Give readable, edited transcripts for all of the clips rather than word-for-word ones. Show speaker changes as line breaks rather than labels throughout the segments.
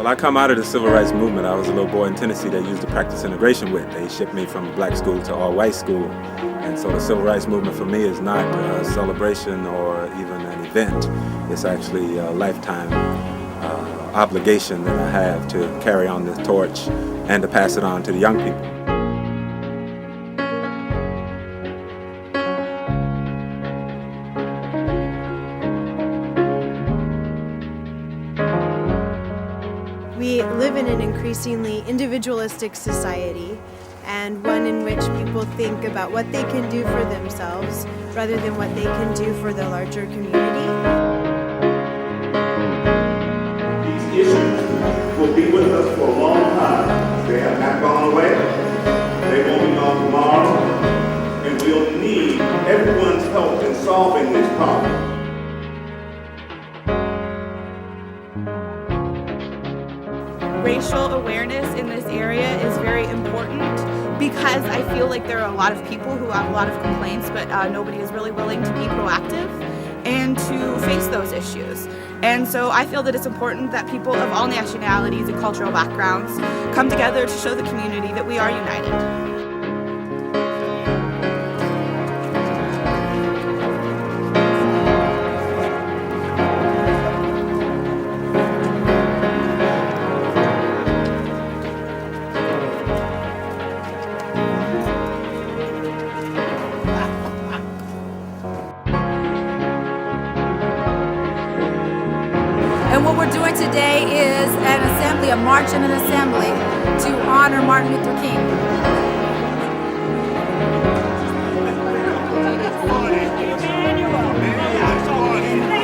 Well, I come out of the civil rights movement. I was a little boy in Tennessee that used to practice integration with. They shipped me from black school to all-white school. And so the civil rights movement for me is not a celebration or even an event. It's actually a lifetime obligation that I have to carry on the torch and to pass it on to the young people.
We live in an increasingly individualistic society, and one in which people think about what they can do for themselves rather than what they can do for the larger community.
These issues will be with us for a long time. They have not gone away. They won't be gone tomorrow. And we'll need everyone's help in solving this problem.
Racial awareness in this area is very important because I feel like there are a lot of people who have a lot of complaints, but nobody is really willing to be proactive and to face those issues. And so I feel that it's important that people of all nationalities and cultural backgrounds come together to show the community that we are united.
And what we're doing today is an assembly, a march and an assembly to honor Martin Luther King.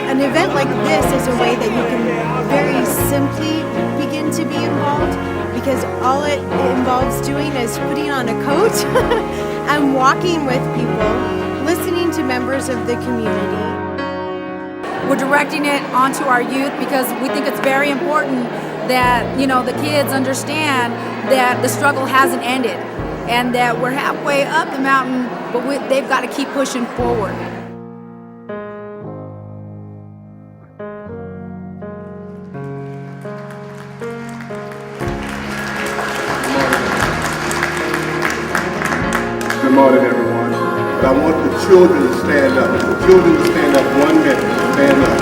An event like this is a way that you can very simply begin to be involved, because all it involves doing is putting on a coat and walking with people, listening to members of the community.
We're directing it onto our youth because we think it's very important that, the kids understand that the struggle hasn't ended and that we're halfway up the mountain, but they've got to keep pushing forward.
Good morning, everyone. But I want the children to stand up. The children to stand up 1 minute. Stand up.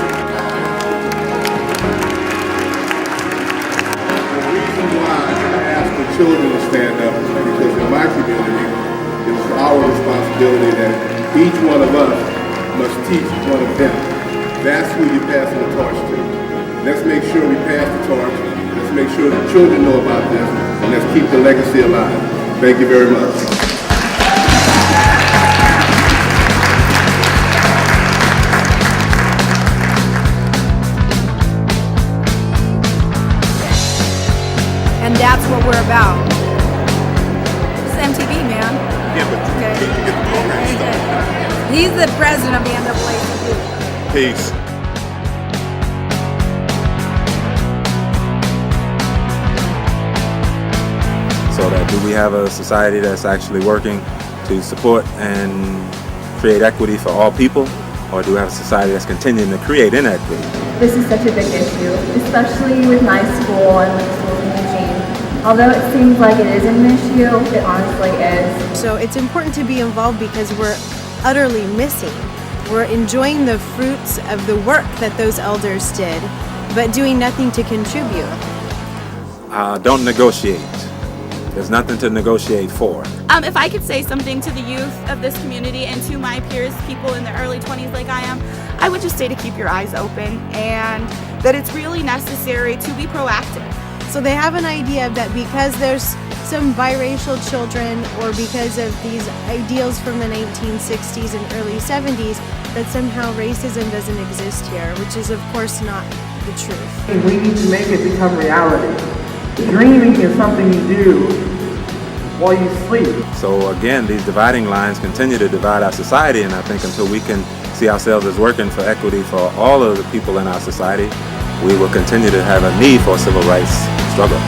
The reason why I ask the children to stand up is because in my community, it's our responsibility that each one of us must teach one of them. That's who you're passing the torch to. Let's make sure we pass the torch. Let's make sure the children know about this, and let's keep the legacy alive. Thank you very much.
And that's what we're about. It's MTV, man.
Yeah, but you get the program started.
He's the president of the NAACP.
Peace.
So that do we have a society that's actually working to support and create equity for all people, or do we have a society that's continuing to create inequity?
This is such a big issue, especially with my school and with the schools in Eugene. Although it seems like it isn't an issue, it honestly is.
So it's important to be involved because we're utterly missing. We're enjoying the fruits of the work that those elders did, but doing nothing to contribute.
Don't negotiate. There's nothing to negotiate for.
If I could say something to the youth of this community and to my peers, people in their early 20s like I am, I would just say to keep your eyes open and that it's really necessary to be proactive.
So they have an idea that because there's some biracial children or because of these ideals from the 1960s and early 70s that somehow racism doesn't exist here, which is of course not the truth.
We need to make it become reality. Dreaming is something you do while you sleep.
So again, these dividing lines continue to divide our society, and I think until we can see ourselves as working for equity for all of the people in our society, we will continue to have a need for a civil rights struggle.